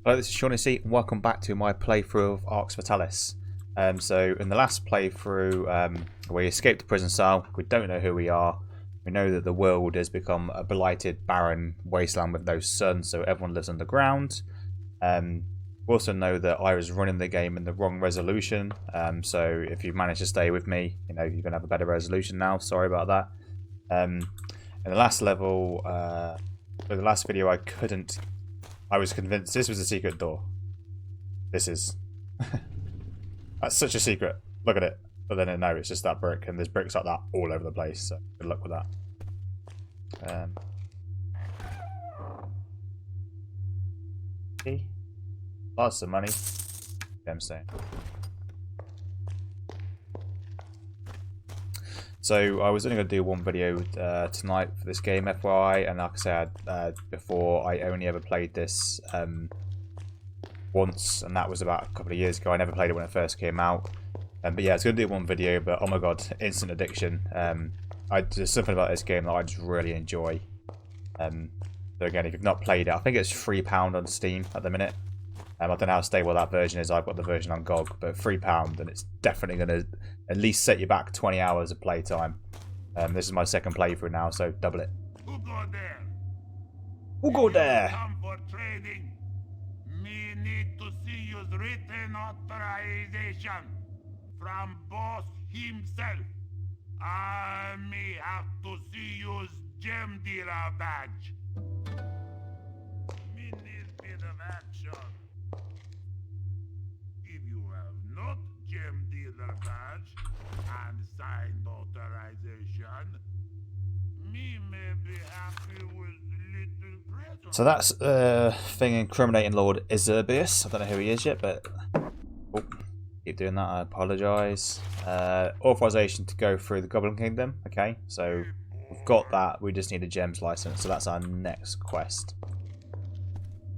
Hello, this is Shaughnessy, and welcome back to my playthrough of Arx Fatalis. So in the last playthrough, we escaped the prison cell. We don't know who we are. We know that the world has become a blighted, barren wasteland with no sun, so everyone lives underground. We also know that I was running the game in the wrong resolution. So if you've managed to stay with me, you know you're gonna have a better resolution now. Sorry about that. In the last level, for the last video, I was convinced this was a secret door. This is. That's such a secret. Look at it. But then no, it's just that brick, and there's bricks like that all over the place, so good luck with that. Key. Lots of money. Yeah, I'm saying. So I was only going to do one video tonight for this game, FYI, and like I said before, I only ever played this once, and that was about a couple of years ago. I never played it when it first came out. But yeah, it's going to do one video, but oh my god, instant addiction. There's something about this game that I just really enjoy. So again, if you've not played it, I think it's £3 on Steam at the minute. I don't know how stable that version is. I've got the version on GOG, but £3, and it's definitely going to at least set you back 20 hours of playtime. This is my second playthrough now, so double it. Who go there? Who go there? Come for trading. Me need to see your written authorization from boss himself. I may have to see your gem dealer badge. Me need bit of action. If you have not gem dealer badge and signed authorization, me may be happy with little present. So that's thing incriminating Lord Iserbius. I don't know who he is yet, but oh, keep doing that. I apologise. Authorization to go through the Goblin Kingdom. Okay, so we've got that. We just need a gems license, so that's our next quest.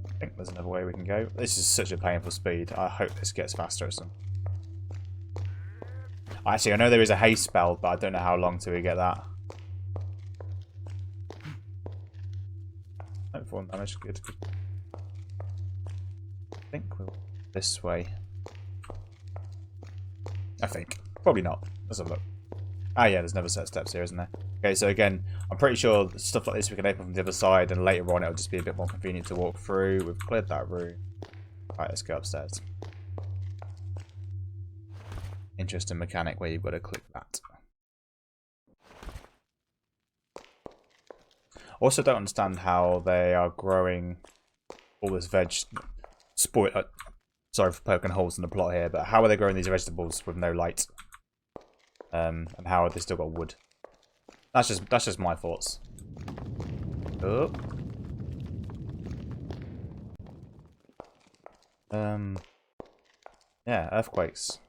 I think there's another way we can go. This is such a painful speed. I hope this gets faster at some. Actually, I know there is a haste spell, but I don't know how long till we get that. Oh, 4 damage, good. I think we'll this way. I think. Probably not. Let's have a look. Ah, yeah, there's another set of steps here, isn't there? Okay, so again, I'm pretty sure stuff like this we can open from the other side, and later on it'll just be a bit more convenient to walk through. We've cleared that room. Alright, let's go upstairs. Interesting mechanic where you've got to click that. Also, don't understand how they are growing all this veg. Sorry for poking holes in the plot here, but how are they growing these vegetables with no light? And how have they still got wood? That's just my thoughts. Oh. Yeah, earthquakes.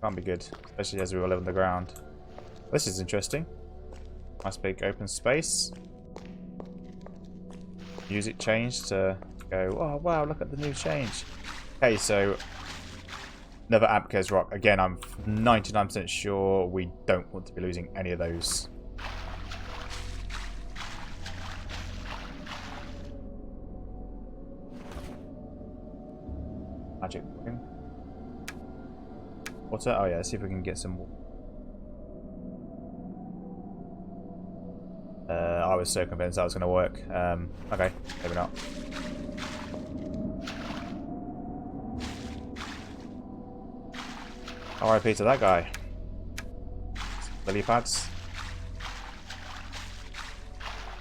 Can't be good, especially as we all live on the ground. This is interesting. Nice big open space. Music change to go, oh wow, look at the new change. Okay, so another Abkez rock. Again, I'm 99% sure we don't want to be losing any of those. Magic ring. Water? Oh yeah, let's see if we can get some water. I was so convinced that was going to work. Okay, maybe not. RIP to that guy. Lily pads.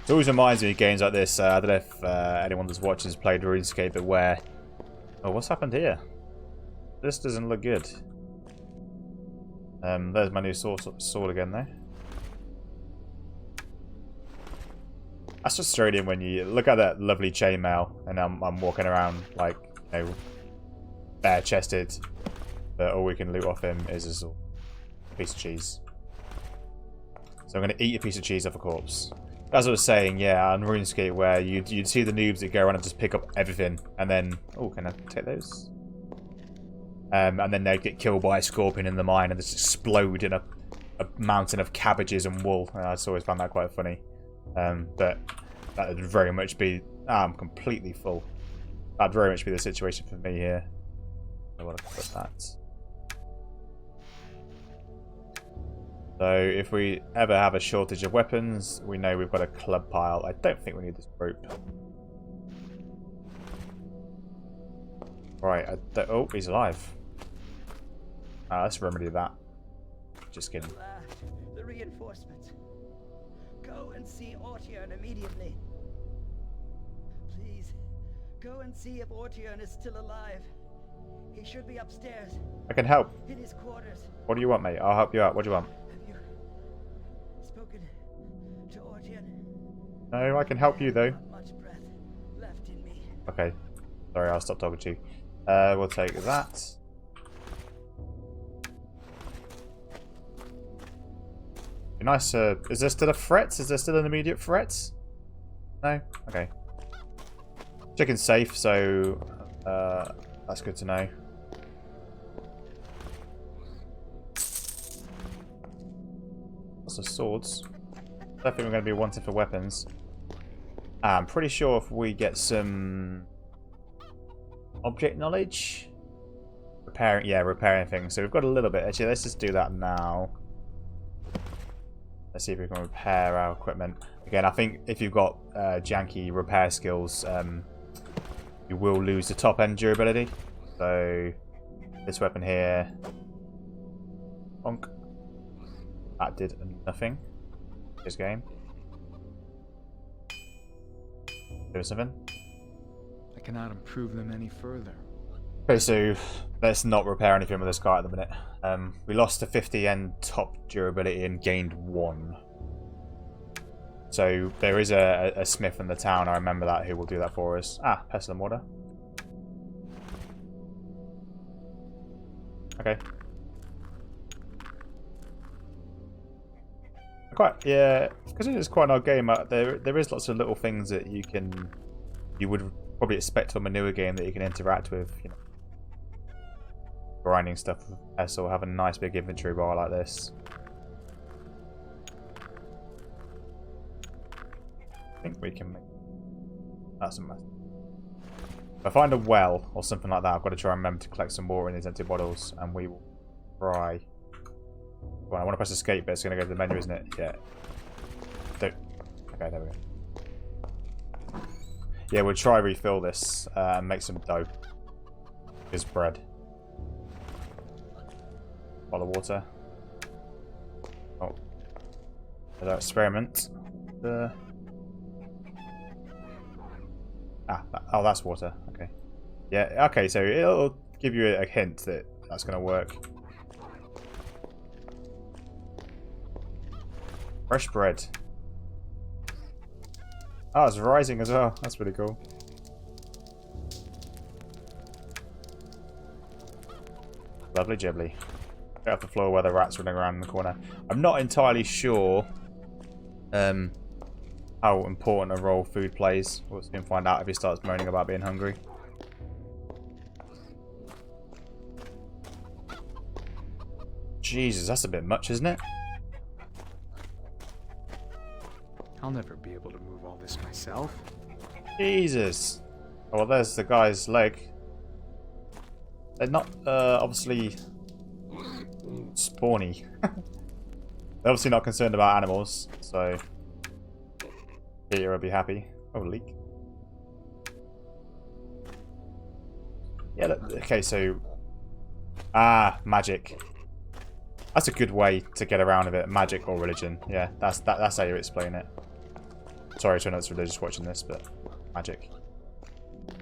It always reminds me of games like this. I don't know if anyone that's watching has played RuneScape, but where... Oh, what's happened here? This doesn't look good. There's my new sword again there. That's frustrating when you look at that lovely chainmail and I'm walking around like, you know, bare-chested, but all we can loot off him is a piece of cheese. So I'm going to eat a piece of cheese off a corpse. As I was saying, yeah, on RuneScape, where you'd see the noobs that go around and just pick up everything, and then, oh, can I take those? And then they get killed by a scorpion in the mine and just explode in a mountain of cabbages and wool. I just always found that quite funny. But that would very much be... I'm completely full. That'd very much be the situation for me here. I want to put that. So if we ever have a shortage of weapons, we know we've got a club pile. I don't think we need this rope. Right, oh, he's alive. Let's remedy that. Just kidding. The reinforcements. Go and see Ortiern immediately. Please, go and see if Ortiern is still alive. He should be upstairs. I can help. In his quarters. What do you want, mate? I'll help you out. What do you want? Have you spoken to Ortiern? No, I can help you though. Not much breath left in me. Okay. Sorry, I'll stop talking to you. We'll take that. Be nice. Is there still a threat? Is there still an immediate threat? No? Okay. Chicken's safe, so that's good to know. Lots of swords. I think we're going to be wanted for weapons. I'm pretty sure if we get some object knowledge, repairing things. So we've got a little bit. Actually, let's just do that now. Let's see if we can repair our equipment. Again, I think if you've got janky repair skills, you will lose the top end durability. So this weapon here, bonk. That did nothing. This game. Do something. I cannot improve them any further. Okay, so let's not repair anything with this car at the minute. We lost to 50 and top durability and gained 1. So there is a smith in the town, I remember that, who will do that for us. Pestle and mortar. Okay. Yeah, because it's quite an odd game. There is lots of little things that you would probably expect from a newer game that you can interact with. You know, grinding stuff with pestle, have a nice big inventory bar like this. I think we can make that's a mess. If I find a well or something like that, I've got to try and remember to collect some water in these empty bottles, and we will try. Well, I want to press escape, but it's going to go to the menu, isn't it? Yeah. Don't. Okay, there we go. Yeah, we'll try refill this and make some dough. Here's bread. Bottle of water. Oh. Another experiment. Oh, that's water. Okay. Yeah, okay, so it'll give you a hint that that's going to work. Fresh bread. Oh, it's rising as well. That's pretty cool. Lovely jibbly. Get off the floor where the rat's running around in the corner. I'm not entirely sure how important a role food plays. We'll soon find out if he starts moaning about being hungry. Jesus, that's a bit much, isn't it? I'll never be able to move all this myself. Jesus. Oh, well, there's the guy's leg. They're not, obviously, spawny. They're obviously not concerned about animals, so Peter will be happy. Oh, leak. Yeah, look, okay, so... magic. That's a good way to get around a bit. Magic or religion. Yeah, that's how you explain it. Sorry to another religious watching this, but magic.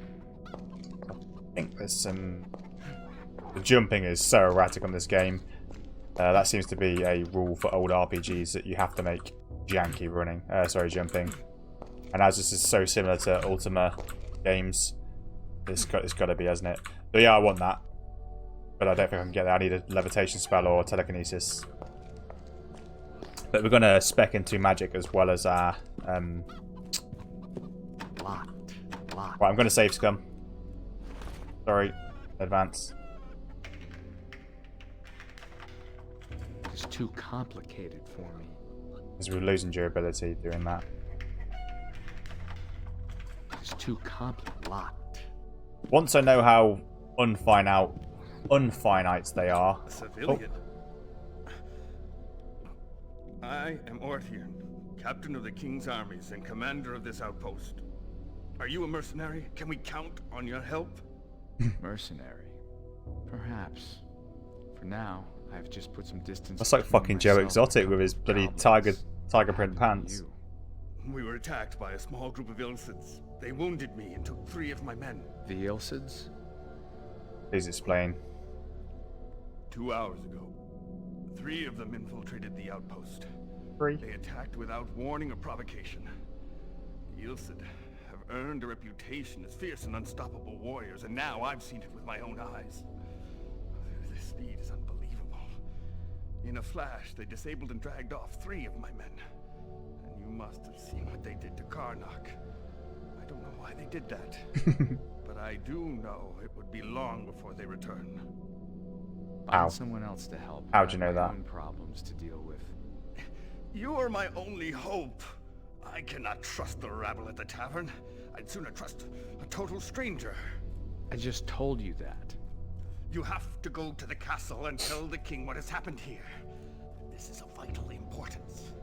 I think there's some... The jumping is so erratic on this game. That seems to be a rule for old RPGs, that you have to make janky jumping. And as this is so similar to Ultima games, it's got to be, hasn't it? But yeah, I want that. But I don't think I can get that. I need a levitation spell or telekinesis. But we're going to spec into magic as well as our... Locked. Right, I'm going to save scum. Sorry. Advance. It's too complicated for me. Because we're losing durability doing that. It's too complicated. Locked. Once I know how unfinite they are. A civilian. I am Orthian, captain of the King's armies and commander of this outpost. Are you a mercenary? Can we count on your help? Mercenary. Perhaps. For now, I've just put some distance. That's like fucking Joe Exotic with his bloody tiger print pants. We were attacked by a small group of Ilsids. They wounded me and took 3 of my men. The Ilsids? Please explain. 2 hours ago, 3 of them infiltrated the outpost. 3? They attacked without warning or provocation. The Ilsid have earned a reputation as fierce and unstoppable warriors, and now I've seen it with my own eyes. Their speed is unbelievable. In a flash, they disabled and dragged off 3 of my men. And you must have seen what they did to Karnak. I don't know why they did that. But I do know it would be long before they return. How? Find someone else to help. How'd you know I have my that? own problems to deal with. You are my only hope. I cannot trust the rabble at the tavern. I'd sooner trust a total stranger. I just told you that. You have to go to the castle and tell the king what has happened here. This is of vital importance.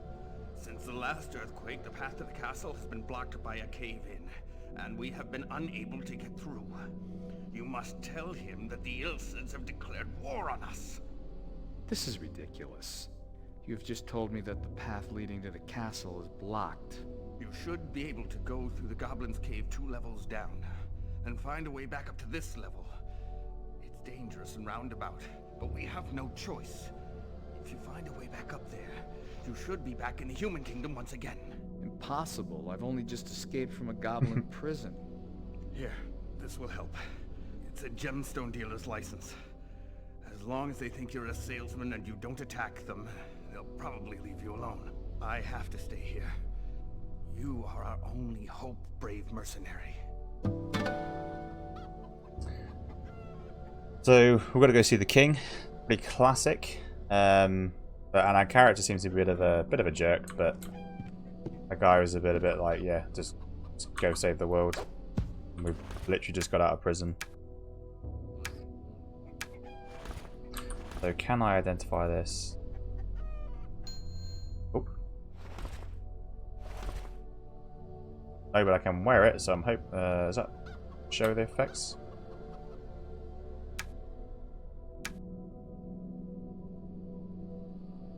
Since the last earthquake, the path to the castle has been blocked by a cave-in, and we have been unable to get through. You must tell him that the Ilsids have declared war on us. This is ridiculous. You've just told me that the path leading to the castle is blocked. You should be able to go through the Goblin's Cave 2 levels down, and find a way back up to this level. It's dangerous and roundabout, but we have no choice. If you find a way back up there, you should be back in the human kingdom once again. Impossible. I've only just escaped from a goblin prison. Here, this will help. It's a gemstone dealer's license. As long as they think you're a salesman and you don't attack them, they'll probably leave you alone. I have to stay here. You are our only hope, brave mercenary. So we're gonna go see the king. Pretty classic. And our character seems to be a bit of a jerk, but the guy was a bit like, yeah, just go save the world. And we've literally just got out of prison. So can I identify this? Oh. Oh, but I can wear it, so I'm does that show the effects?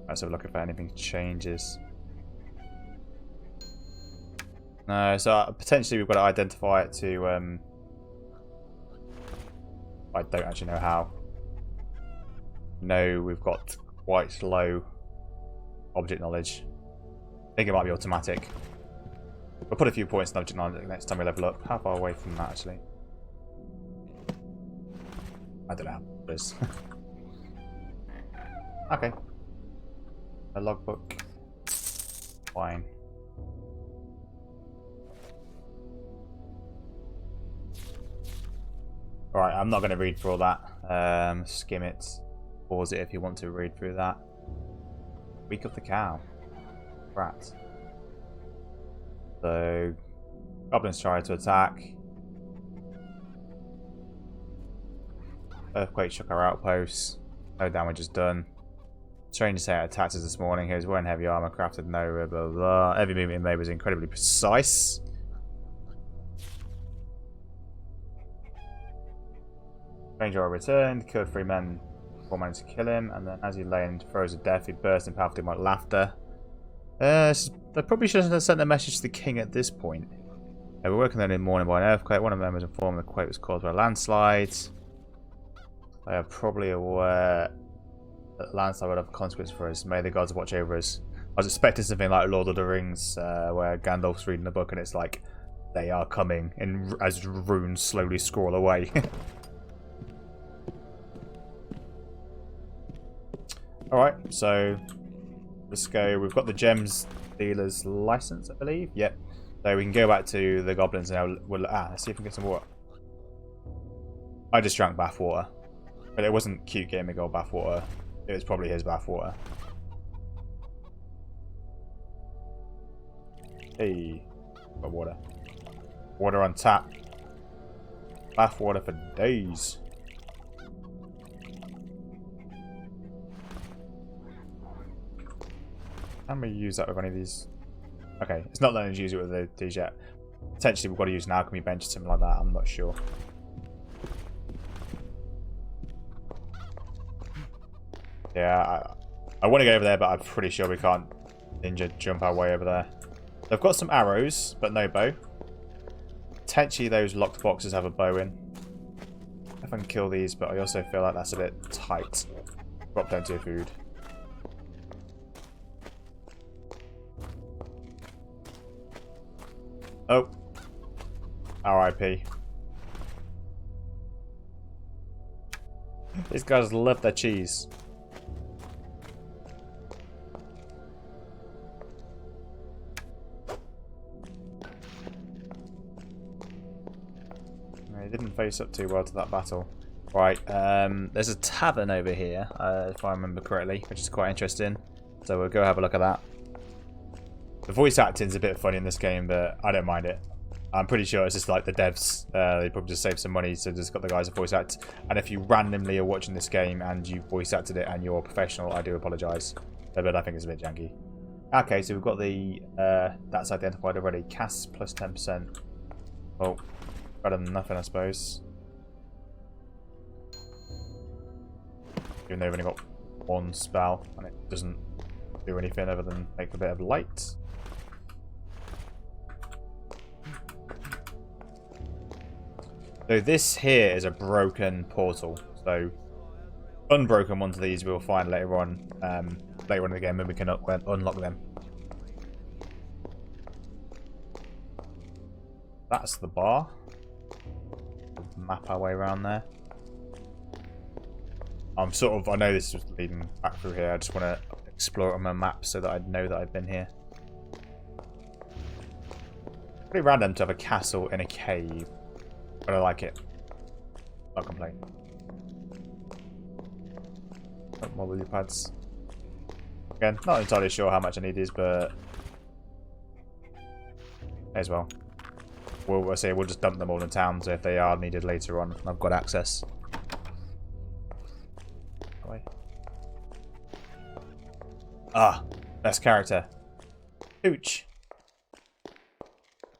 Let's have a look if anything changes. No, so potentially we've got to identify it to I don't actually know how. No, we've got quite low object knowledge. I think it might be automatic. We'll put a few points in object knowledge next time we level up. How far away from that actually? I don't know how it is. Okay. A logbook. Fine. Alright, I'm not going to read through all that. Skim it. Pause it if you want to read through that. Week of the Cow. Rat. So, goblins try to attack. Earthquake shook our outposts. No damage is done. Stranger say it attacked us this morning. He was wearing heavy armor, crafted no blah blah blah. Every movement he made was incredibly precise. Stranger returned, killed 3 men before managed to kill him, and then as he lay in throes of death, he burst in powerful demonic laughter. They probably shouldn't have sent a message to the king at this point. They were woken early in the morning by an earthquake. One of them was informed the quake was caused by a landslide. They are probably aware that landslide would have consequences for us. May the gods watch over us. I was expecting something like Lord of the Rings, where Gandalf's reading the book and it's like, they are coming, and as runes slowly scroll away. Alright, so let's go. We've got the gems dealer's license, I believe. Yep. So we can go back to the goblins now. Let's see if we can get some water. I just drank bathwater. But it wasn't cute gaming gold bathwater. It was probably his bathwater. Hey. Got water. Water on tap. Bath water for days. Can we use that with any of these? Okay, it's not letting us use it with these yet. Potentially we've got to use an alchemy bench or something like that, I'm not sure. Yeah, I want to go over there, but I'm pretty sure we can't ninja jump our way over there. They've got some arrows, but no bow. Potentially those locked boxes have a bow in. If I can kill these, but I also feel like that's a bit tight. Drop down to your food. Oh. R.I.P. These guys love their cheese. He didn't face up too well to that battle. Right, there's a tavern over here, if I remember correctly, which is quite interesting. So we'll go have a look at that. The voice acting's a bit funny in this game, but I don't mind it. I'm pretty sure it's just like the devs, they probably just saved some money, so just got the guys to voice act. And if you randomly are watching this game and you voice acted it and you're a professional, I do apologise. But I think it's a bit janky. Okay, so we've got the, that's identified already. Cast plus 10%. Oh, better than nothing, I suppose. Even though we've only got one spell and it doesn't do anything other than make a bit of light. So this here is a broken portal. So unbroken ones of these we'll find later on in the game when we can unlock them. That's the bar. We'll map our way around there. I know this is leading back through here. I just want to explore it on my map so that I know that I've been here. Pretty random to have a castle in a cave, but I like it. Not complain. More lily pads. Again, not entirely sure how much I need these, but may as well. We'll just dump them all in town, so if they are needed later on, I've got access. Ah, best character. Hooch.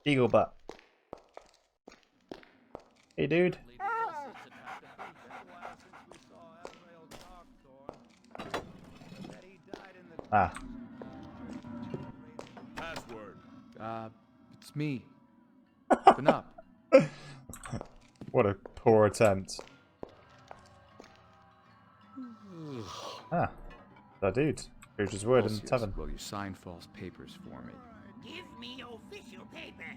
Eagle butt. Hey, dude. Ah. Password. It's me. Open up. What a poor attempt. Ah, that dude. Hooch's word in the tavern. Will you sign false papers for me? Give me official paper.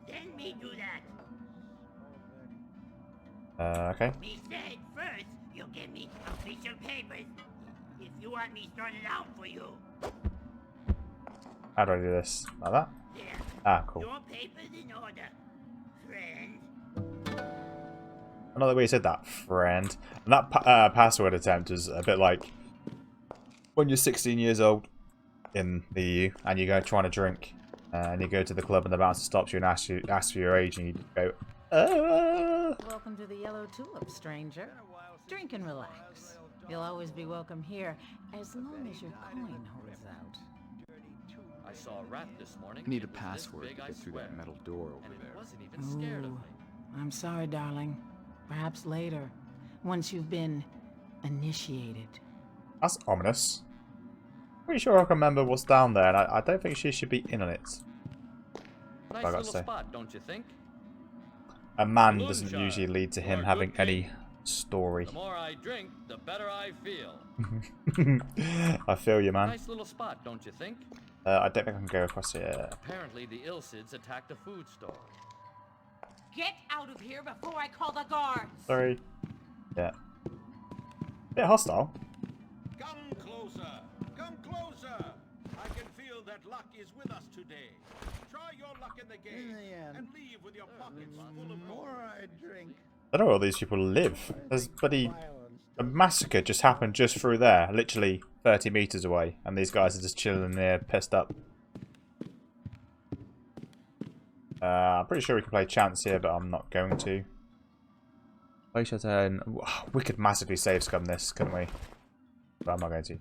Then me do that. Okay. Me said first you give me official papers. If you want me started out for you. How do I do this? Like that? There. Ah, cool. Your papers in order, friend. Another way you said that, friend. And that password attempt is a bit like when you're 16 years old in the EU and you go trying to drink and you go to the club and the bouncer stops you and asks for your age and you go, Welcome to the Yellow Tulip, stranger. Drink and relax. You'll always be welcome here as long as your coin holds out. I saw a rat this morning. I need a It was this password big, to I get through swear. that metal door over And it there. wasn't even scared of me. I'm sorry, darling. Perhaps later, once you've been initiated. That's ominous. Pretty sure I can remember what's down there and I don't think she should be in on it. Nice gotta little say. spot, don't you think? A man Moonshine. doesn't usually lead to him Or having good any cake. story. The more I drink, the better I feel. I feel you, man. Nice little spot, don't you think? I don't think I can go across here. Apparently the Ilsids attacked a food store. Get out of here before I call the guards! Sorry. Yeah. Bit hostile. Come closer! Come closer! I can feel that luck is with us today. Try your luck in the game In the end, and leave with your pockets full of the more I drink, I don't know where all these people live. There's bloody... violence. A massacre just happened just through there. Literally 30 meters away. And these guys are just chilling there, pissed up. I'm pretty sure we can play chance here, but I'm not going to. Place your turn. We could massively save scum this, couldn't we? But I'm not going to. It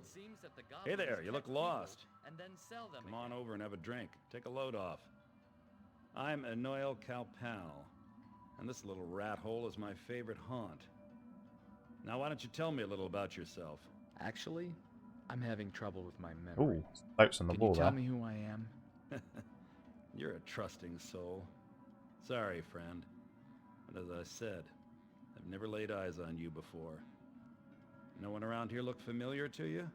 seems that the Hey there, goblins you look catch lost. and then sell them Come on again. over and have a drink. Take a load off. I'm Enoil Calpal, and this little rat hole is my favorite haunt. Now why don't you tell me a little about yourself? Actually, I'm having trouble with my memory. Ooh, notes on the Can wall you tell there. me who I am? You're a trusting soul. Sorry, friend. But as I said, I've never laid eyes on you before. No one around here look familiar to you?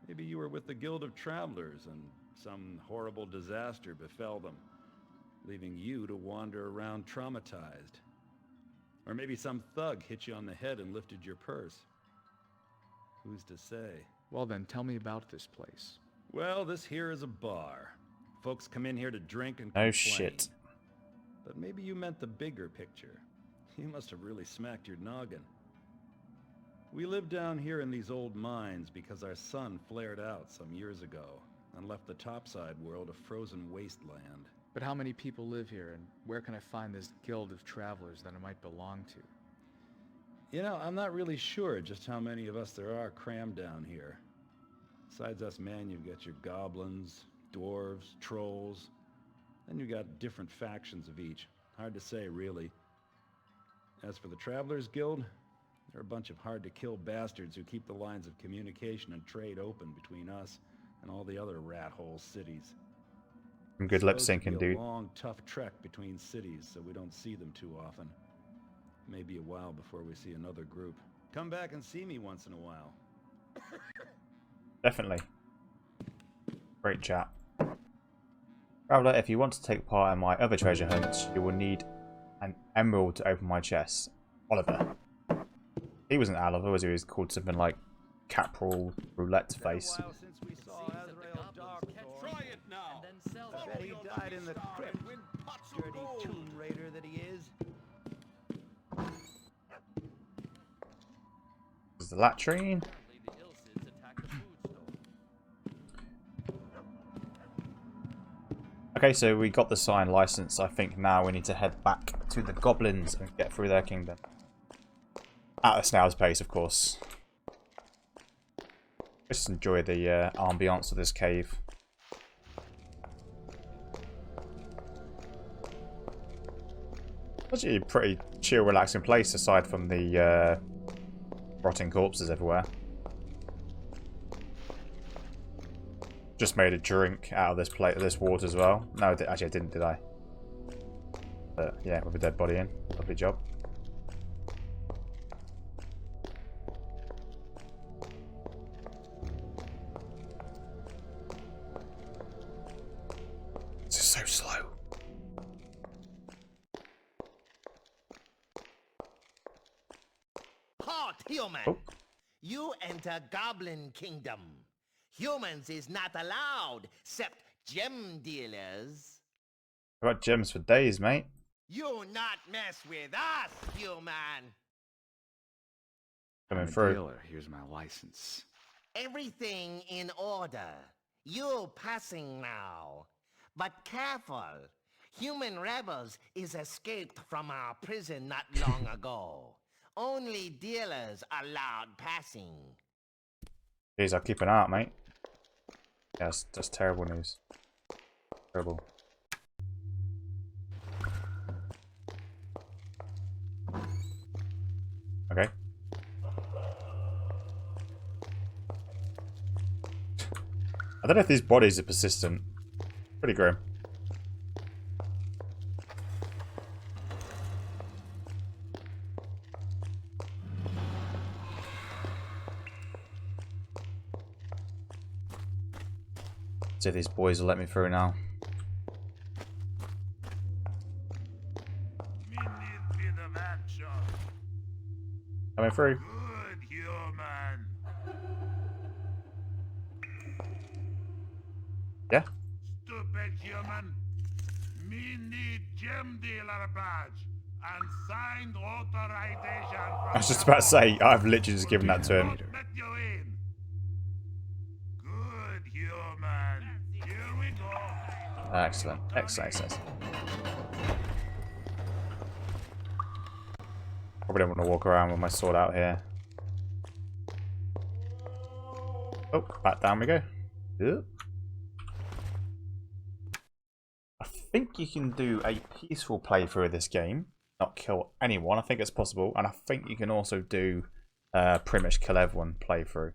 Maybe you were with the Guild of Travelers and some horrible disaster befell them, leaving you to wander around traumatized. Or maybe some thug hit you on the head and lifted your purse. Who's to say? Well then, tell me about this place. Well, this here is a bar. Folks come in here to drink and Oh complain. shit. But maybe you meant the bigger picture. You must have really smacked your noggin. We live down here in these old mines because our sun flared out some years ago and left the topside world a frozen wasteland. But how many people live here, and where can I find this guild of travelers that I might belong to? You know, I'm not really sure just how many of us there are crammed down here. Besides us, man, you've got your goblins, dwarves, trolls, and you got different factions of each. Hard to say, really. As for the Travelers Guild, they're a bunch of hard-to-kill bastards who keep the lines of communication and trade open between us and all the other rat-hole cities. Some good lip It's supposed to syncing, be a dude. long, tough trek between cities, so we don't see them too often. Maybe a while before we see another group. Come back and see me once in a while. Definitely. Great chat. Traveller, if you want to take part in my other treasure hunts, you will need an emerald to open my chest. Oliver. He wasn't Oliver, was he? He was called something like Caprol Roulette Face. It seems that the goblins catch Try people it now. and then sell them I bet again. he died in the crypt. Dirty Tomb Raider that he is. This is the latrine. Apparently the Ilsids attacked the food store. Okay, so we got the sign license. I think now we need to head back to the goblins and get through their kingdom. At a snail's pace, of course. Just enjoy the ambiance of this cave. Actually a pretty chill, relaxing place aside from the rotting corpses everywhere. Just made a drink out of this plate of this water as well. No, actually I didn't, did I? But yeah, with a dead body in. Lovely job. This is so slow. Halt, human! Oh. You enter Goblin Kingdom. Humans is not allowed, except gem dealers. I've got gems for days, mate. You not mess with us, human! Coming I'm a through. dealer. Here's my license. Everything in order. You passing now. But careful. Human rebels is escaped from our prison not long ago. Only dealers allowed passing. Jeez, I'll keep an eye out, mate. Yeah, that's terrible news. Terrible. Okay. I don't know if these bodies are persistent. Pretty grim. See if these boys will let me through now. Me need bit of action. Coming through. Good human. Yeah. Stupid human. Me need gem dealer badge and signed authorization from I was just about to say, I've literally just given that to him. Let you in. Good human. Here we go. Excellent. Excellent. Excellent. Probably don't want to walk around with my sword out here. Oh, back down we go. Yep. I think you can do a peaceful playthrough of this game, not kill anyone. I think it's possible, and I think you can also do pretty much kill everyone playthrough.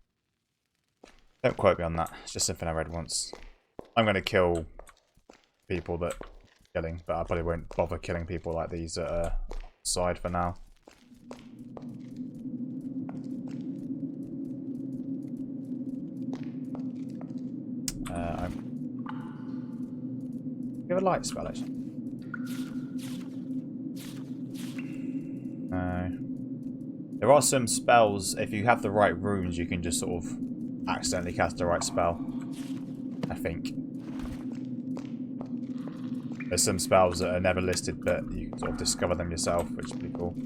Don't quote me on that. It's just something I read once. I'm going to kill people that are killing, but I probably won't bother killing people like these that are side for now. Give a light spell actually. No. There are some spells, if you have the right runes, you can just sort of accidentally cast the right spell. I think. There's some spells that are never listed, but you can sort of discover them yourself, which is pretty cool.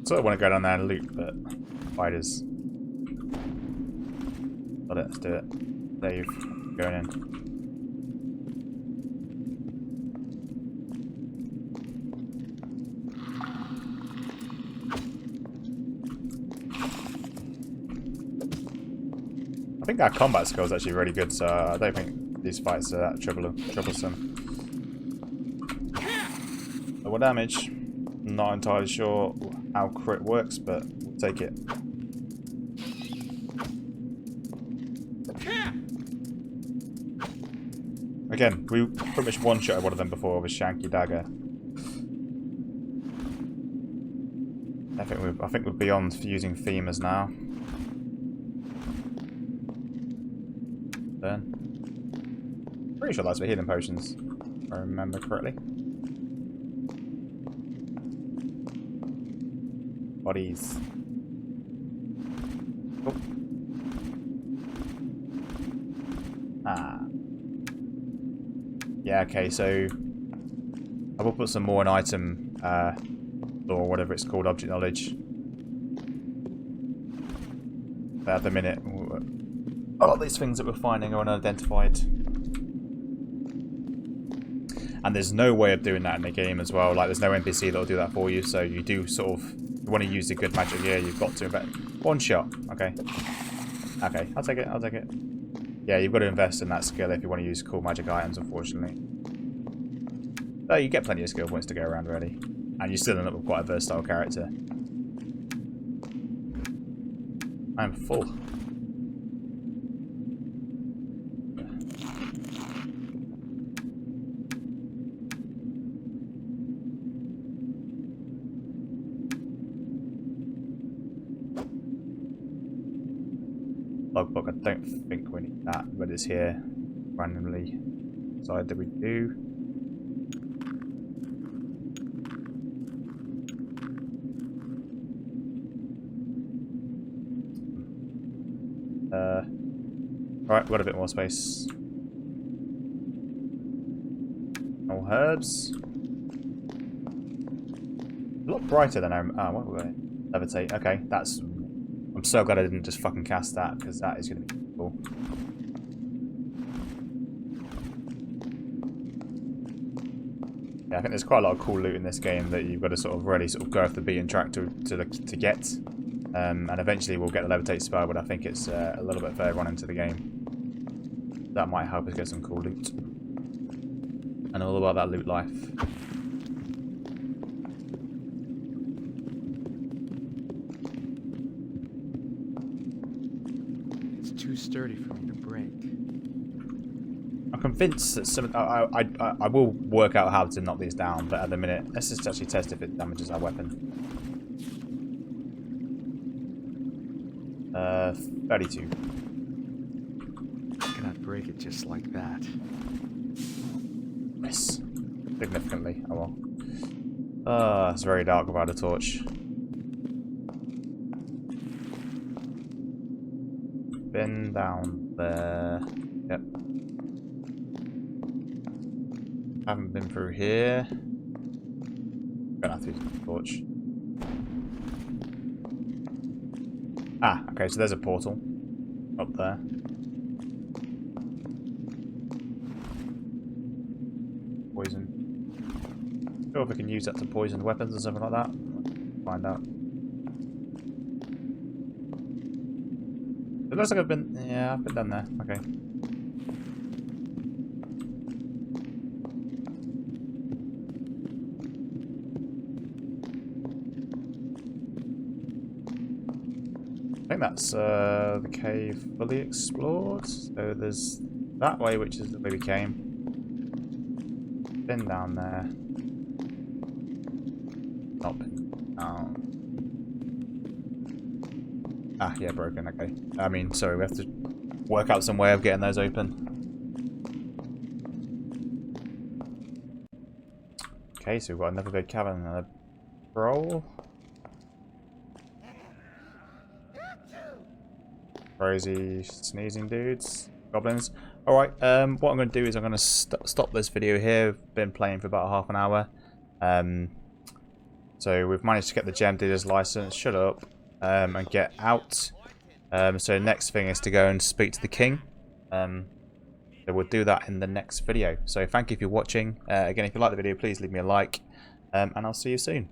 Sort of want to go down there and loot, but spiders. Got it, let's do it. Save. Going in. I think our combat skill is actually really good, so I don't think these fights are that troublesome. Double damage. Not entirely sure how crit works, but we'll take it. Again, we pretty much one-shotted one of them before with a Shanky Dagger. I think we're beyond using femurs now. Burn. Pretty sure that's for healing potions, if I remember correctly. Bodies. Oh. Ah. Yeah, okay, so I will put some more in item or whatever it's called, object knowledge. But at the minute, a lot of these things that we're finding are unidentified. And there's no way of doing that in the game as well. Like, there's no NPC that'll do that for you, so you do sort of, you want to use the good magic gear, you've got to invest. One shot, okay. Okay, I'll take it, I'll take it. Yeah, you've got to invest in that skill if you want to use cool magic items, unfortunately. But you get plenty of skill points to go around, really. And you still end up with quite a versatile character. I'm full. Logbook, I don't think we need that, but it's here randomly. Side that we do. Alright, we've got a bit more space. All herbs. A lot brighter than what were they? Levitate. Okay, that's. I'm so glad I didn't just fucking cast that, because that is going to be cool. Yeah, I think there's quite a lot of cool loot in this game that you've got to sort of really sort of go off the beaten track to get. And eventually we'll get the levitate spell, but I think it's a little bit further on into the game. That might help us get some cool loot. And all about that loot life. Too sturdy for me to break. I'm convinced that some. I will work out how to knock these down, but at the minute, let's just actually test if it damages our weapon. 32. I cannot break it just like that. Yes, significantly. Oh well. It's very dark without a torch. Been down there. Yep. Haven't been through here. Gonna have to use the torch. Ah, okay, so there's a portal up there. poison. Sure if we can use that to poison weapons or something like that. Find out. It looks like I've been... Yeah, I've been down there. Okay. I think that's the cave fully explored. So there's that way, which is the way we came. Been down there. Not been down. Ah, yeah, broken. Okay. I mean, sorry, we have to work out some way of getting those open. Okay, so we've got another big cavern and a roll. Crazy sneezing dudes. Goblins. Alright, what I'm going to do is I'm going to stop this video here. I've been playing for about half an hour. So we've managed to get the gem dealer's license, shut up, and get out. So next thing is to go and speak to the king. So we'll do that in the next video. So thank you for watching. Again, if you like the video, please leave me a like. And I'll see you soon.